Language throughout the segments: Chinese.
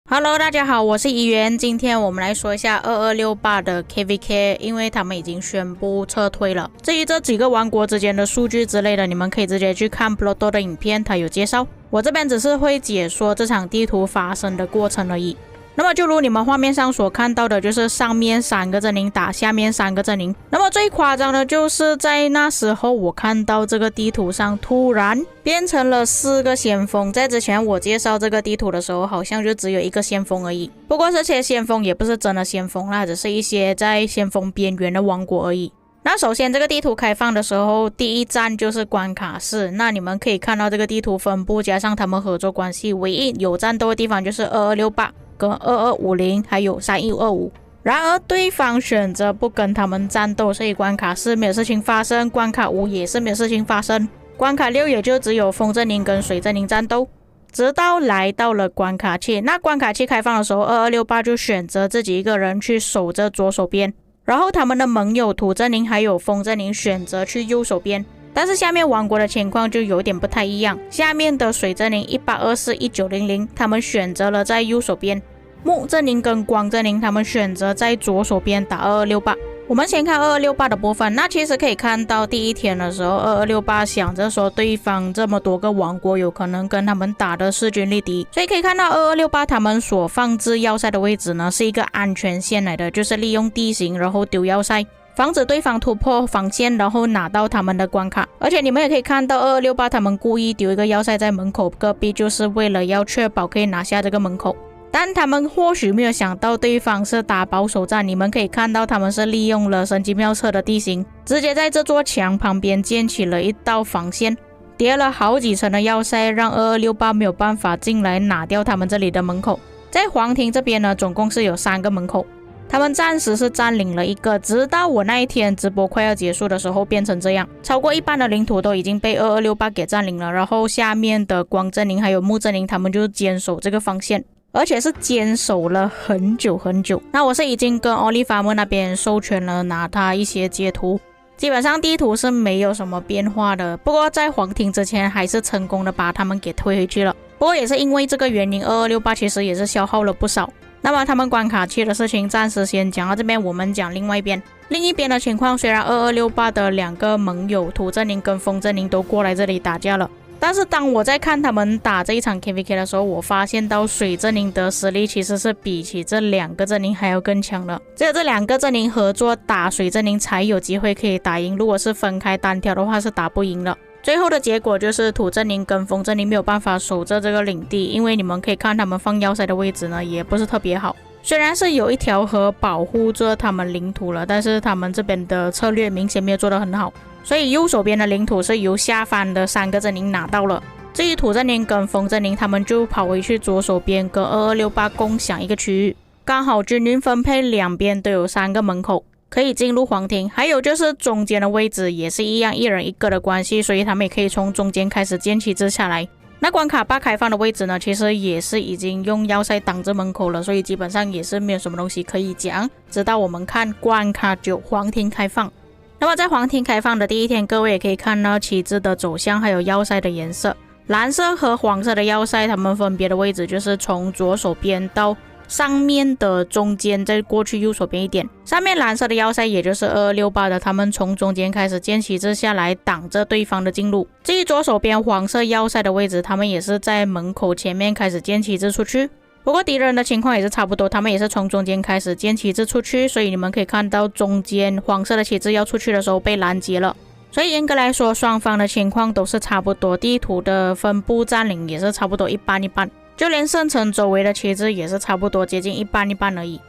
Hello， 大家好，我是怡媛。今天我们来说一下2268的 KVK， 因为他们已经宣布撤退了。至于这几个王国之间的数据之类的，你们可以直接去看 Pluto 的影片，它有介绍。我这边只是会解说这场地图发生的过程而已。那么就如你们画面上所看到的，就是上面3个阵营打下面3个阵营。那么最夸张的就是在那时候我看到这个地图上突然变成了4个先锋。在之前我介绍这个地图的时候，好像就只有1个先锋而已。不过这些先锋也不是真的先锋啦，只是一些在先锋边缘的王国而已。那首先这个地图开放的时候，第一站就是关卡市。那你们可以看到这个地图分布加上他们合作关系，唯一有战斗的地方就是2268跟2250还有3125。然而对方选择不跟他们战斗，所以关卡4没有事情发生，关卡5也是没有事情发生，关卡6也就只有风阵营跟水阵营战斗。直到来到了关卡7，那关卡7开放的时候，2268就选择自己一个人去守着左手边，然后他们的盟友土阵营还有风阵营选择去右手边。但是下面王国的情况就有点不太一样，下面的水阵营18241900他们选择了在右手边，木阵营跟光阵营他们选择在左手边打2268。我们先看2268的部分，那其实可以看到第一天的时候，2268想着说对方这么多个王国有可能跟他们打的势均力敌，所以可以看到2268他们所放置要塞的位置呢是一个安全线来的，就是利用地形然后丢要塞，防止对方突破防线然后拿到他们的关卡。而且你们也可以看到2268他们故意丢一个要塞在门口隔壁，就是为了要确保可以拿下这个门口。但他们或许没有想到对方是打保守战，你们可以看到他们是利用了神机妙策的地形，直接在这座墙旁边建起了一道防线，叠了好几层的要塞，让2268没有办法进来拿掉他们这里的门口。在皇庭这边呢，总共是有3个门口，他们暂时是占领了1个，直到我那一天直播快要结束的时候变成这样，超过一半的领土都已经被2268给占领了，然后下面的光阵营还有木阵营他们就坚守这个防线，而且是坚守了很久很久。那我是已经跟 Oliver 那边授权了拿他一些截图，基本上地图是没有什么变化的，不过在皇庭之前还是成功的把他们给推回去了。不过也是因为这个原因，2268其实也是消耗了不少。那么他们关卡7的事情暂时先讲到这边，我们讲另外一边。另一边的情况，虽然2268的2个盟友土阵营跟风阵营都过来这里打架了，但是当我在看他们打这一场 KVK 的时候，我发现到水阵营的实力其实是比起这2个阵营还要更强的，只有这2个阵营合作打水阵营才有机会可以打赢，如果是分开单挑的话是打不赢的。最后的结果就是土阵营跟风阵营没有办法守着这个领地，因为你们可以看他们放要塞的位置呢也不是特别好，虽然是有一条河保护着他们领土了，但是他们这边的策略明显没有做得很好，所以右手边的领土是由下方的3个阵营拿到了。至于土阵营跟风阵营，他们就跑回去左手边跟2268共享一个区域，刚好均匀分配，两边都有3个门口可以进入皇庭，还有就是中间的位置也是一样，1人1个的关系，所以他们也可以从中间开始建旗帜下来。那关卡8开放的位置呢，其实也是已经用要塞挡着门口了，所以基本上也是没有什么东西可以讲，直到我们看关卡9皇庭开放。那么在皇庭开放的第一天，各位也可以看到旗帜的走向还有要塞的颜色，蓝色和黄色的要塞它们分别的位置就是从左手边到上面的中间，再过去右手边一点，上面蓝色的要塞也就是2268的，他们从中间开始建旗帜下来挡着对方的进入。至于左手边黄色要塞的位置，他们也是在门口前面开始建旗帜出去，不过敌人的情况也是差不多，他们也是从中间开始建旗帜出去，所以你们可以看到中间黄色的旗帜要出去的时候被拦截了。所以严格来说双方的情况都是差不多，地图的分布占领也是差不多一半一半，就连圣城周围的旗帜也是差不多接近一半一半而已。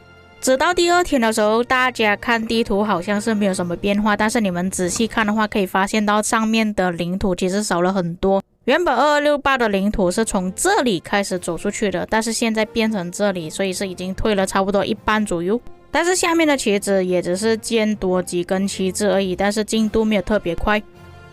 直到第2天的时候，大家看地图好像是没有什么变化，但是你们仔细看的话可以发现到上面的领土其实少了很多。原本2268的领土是从这里开始走出去的，但是现在变成这里，所以是已经退了差不多一半左右。但是下面的旗子也只是建多几根旗帜而已，但是进度没有特别快。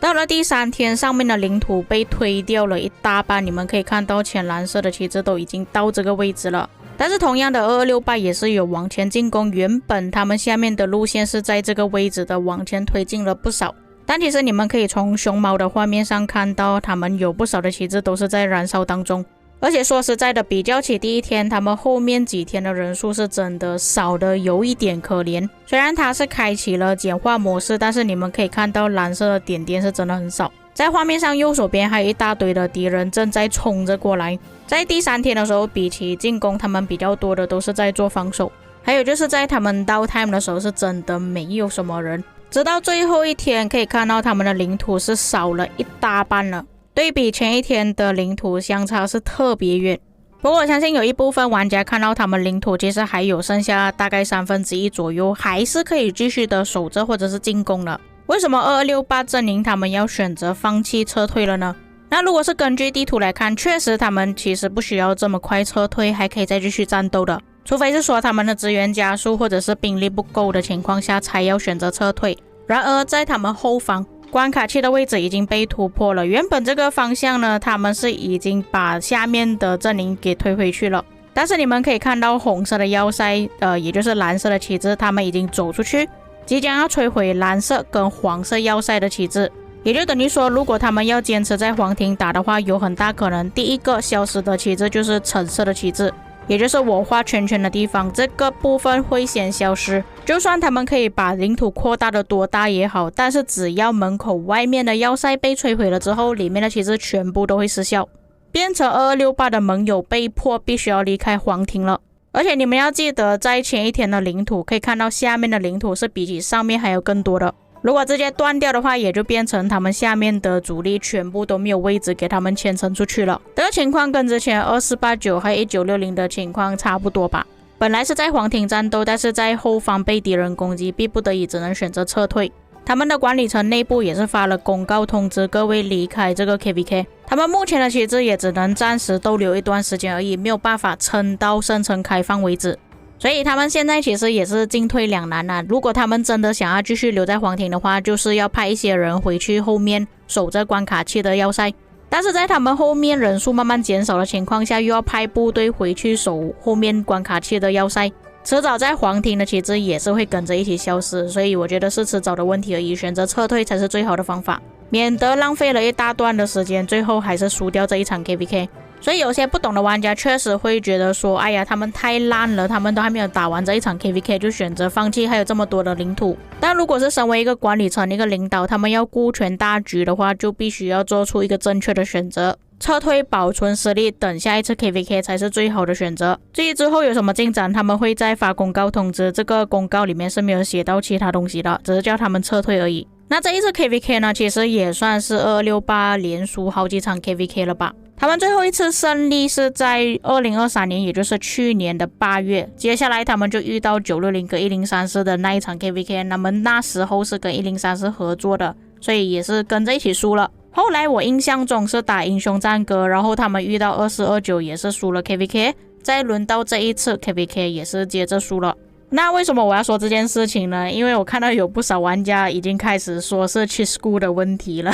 到了第3天，上面的领土被推掉了一大半，你们可以看到浅蓝色的旗帜都已经到这个位置了。但是同样的2268也是有往前进攻，原本他们下面的路线是在这个位置的，往前推进了不少。但其实你们可以从熊猫的画面上看到，他们有不少的旗帜都是在燃烧当中。而且说实在的，比较起第一天，他们后面几天的人数是真的少的有一点可怜。虽然它是开启了简化模式，但是你们可以看到蓝色的点点是真的很少。在画面上右手边还有一大堆的敌人正在冲着过来。在第3天的时候，比起进攻，他们比较多的都是在做防守。还有就是在他们 downtime 的时候是真的没有什么人，直到最后一天可以看到他们的领土是少了一大半了。对比前一天的领土相差是特别远。不过我相信有一部分玩家看到他们领土其实还有剩下大概1/3左右，还是可以继续的守着或者是进攻了。为什么2268阵营他们要选择放弃撤退了呢？那如果是根据地图来看，确实他们其实不需要这么快撤退，还可以再继续战斗的，除非是说他们的资源加速或者是兵力不够的情况下才要选择撤退。然而在他们后方关卡器的位置已经被突破了，原本这个方向呢，他们是已经把下面的阵营给推回去了。但是你们可以看到红色的要塞，也就是蓝色的旗帜，他们已经走出去，即将要摧毁蓝色跟黄色要塞的旗帜。也就等于说，如果他们要坚持在黄庭打的话，有很大可能第一个消失的旗帜就是橙色的旗帜，也就是我画圈圈的地方，这个部分会先消失。就算他们可以把领土扩大的多大也好，但是只要门口外面的要塞被摧毁了之后，里面的旗帜全部都会失效，变成2268的盟友被迫必须要离开黄庭了。而且你们要记得，在前一天的领土可以看到下面的领土是比起上面还有更多的，如果直接断掉的话，也就变成他们下面的主力全部都没有位置给他们牵扯出去了。这个情况跟之前2489还有1960的情况差不多吧。本来是在黄庭战斗，但是在后方被敌人攻击，逼不得已只能选择撤退。他们的管理层内部也是发了公告通知各位离开这个 KVK， 他们目前的旗帜也只能暂时逗留一段时间而已，没有办法撑到圣城开放为止。所以他们现在其实也是进退两难啊。如果他们真的想要继续留在黄庭的话，就是要派一些人回去后面守着关卡器的要塞。但是在他们后面人数慢慢减少的情况下，又要派部队回去守后面关卡器的要塞，迟早在黄庭的旗帜也是会跟着一起消失。所以我觉得是迟早的问题而已，选择撤退才是最好的方法，免得浪费了一大段的时间，最后还是输掉这一场 KVK。所以有些不懂的玩家确实会觉得说，哎呀，他们太烂了，他们都还没有打完这一场 KVK 就选择放弃，还有这么多的领土。但如果是身为一个管理层、一个领导，他们要顾全大局的话，就必须要做出一个正确的选择，撤退保存实力，等下一次 KVK 才是最好的选择。至于之后有什么进展，他们会再发公告通知，这个公告里面是没有写到其他东西的，只是叫他们撤退而已。那这一次 KVK 呢，其实也算是2268连输好几场 KVK 了吧。他们最后一次胜利是在2023年，也就是去年的8月。接下来他们就遇到960跟1034的那一场 KVK， 那么那时候是跟1034合作的，所以也是跟着一起输了。后来我印象中是打英雄战歌，然后他们遇到2429也是输了 KVK， 再轮到这一次 KVK 也是接着输了。那为什么我要说这件事情呢？因为我看到有不少玩家已经开始说是 cheat school 的问题了。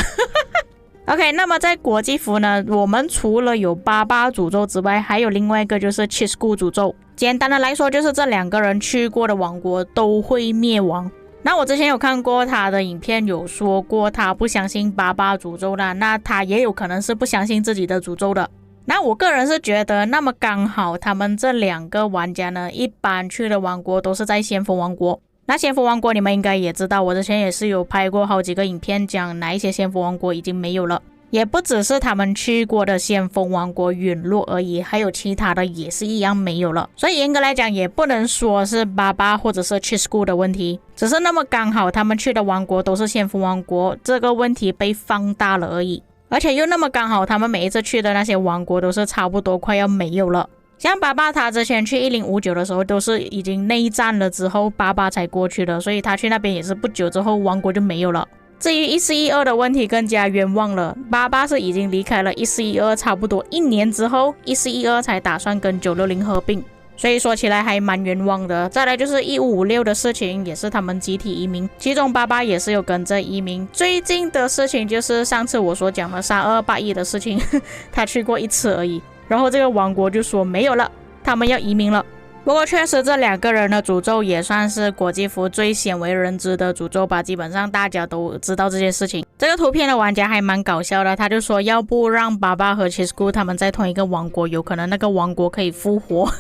OK， 那么在国际服呢，我们除了有88诅咒之外，还有另外一个就是 cheat school 诅咒。简单的来说，就是这两个人去过的王国都会灭亡。那我之前有看过他的影片，有说过他不相信88诅咒的，那他也有可能是不相信自己的诅咒的。那我个人是觉得，那么刚好他们这两个玩家呢，一般去的王国都是在先锋王国。那先锋王国你们应该也知道，我之前也是有拍过好几个影片，讲哪一些先锋王国已经没有了。也不只是他们去过的先锋王国陨落而已，还有其他的也是一样没有了。所以严格来讲，也不能说是88或者是 cheat school 的问题，只是那么刚好他们去的王国都是先锋王国，这个问题被放大了而已。而且又那么刚好，他们每一次去的那些王国都是差不多快要没有了。像88他之前去1059的时候都是已经内战了之后88才过去的，所以他去那边也是不久之后王国就没有了。至于1412的问题更加冤枉了，88是已经离开了1412差不多1年之后，1412才打算跟960合并，所以说起来还蛮冤枉的。再来就是1556的事情，也是他们集体移民，其中88也是有跟着移民。最近的事情就是上次我所讲的3281的事情他去过一次而已，然后这个王国就说没有了，他们要移民了。不过确实这2个人的诅咒也算是国际服最鲜为人知的诅咒吧，基本上大家都知道这件事情。这个图片的玩家还蛮搞笑的，他就说要不让爸爸和 Chisco 他们在同一个王国，有可能那个王国可以复活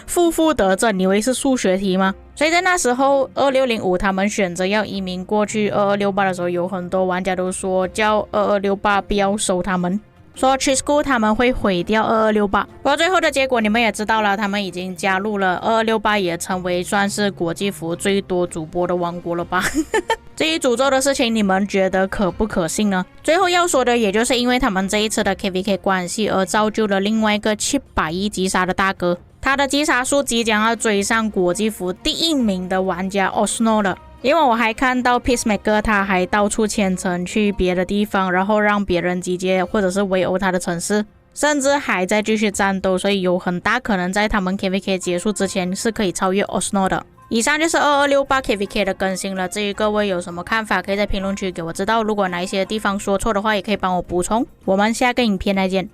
负得正，你以为是数学题吗？所以在那时候2605他们选择要移民过去2268的时候，有很多玩家都说叫2268不要收他们，说 Chisco 他们会毁掉2268，不过最后的结果你们也知道了，他们已经加入了2268，也成为算是国际服最多主播的王国了吧至于诅咒的事情，你们觉得可不可信呢？最后要说的，也就是因为他们这一次的 KVK 关系而造就了另外一个700亿击杀的大哥，他的击杀数即将要追上国际服第1名的玩家 Osno 了。因为我还看到 Peacemaker 他还到处迁城去别的地方，然后让别人集结或者是围殴他的城市，甚至还在继续战斗，所以有很大可能在他们 KVK 结束之前是可以超越 Osno 的。以上就是2268 KVK 的更新了，至于各位有什么看法，可以在评论区给我知道，如果哪一些地方说错的话，也可以帮我补充。我们下个影片再见。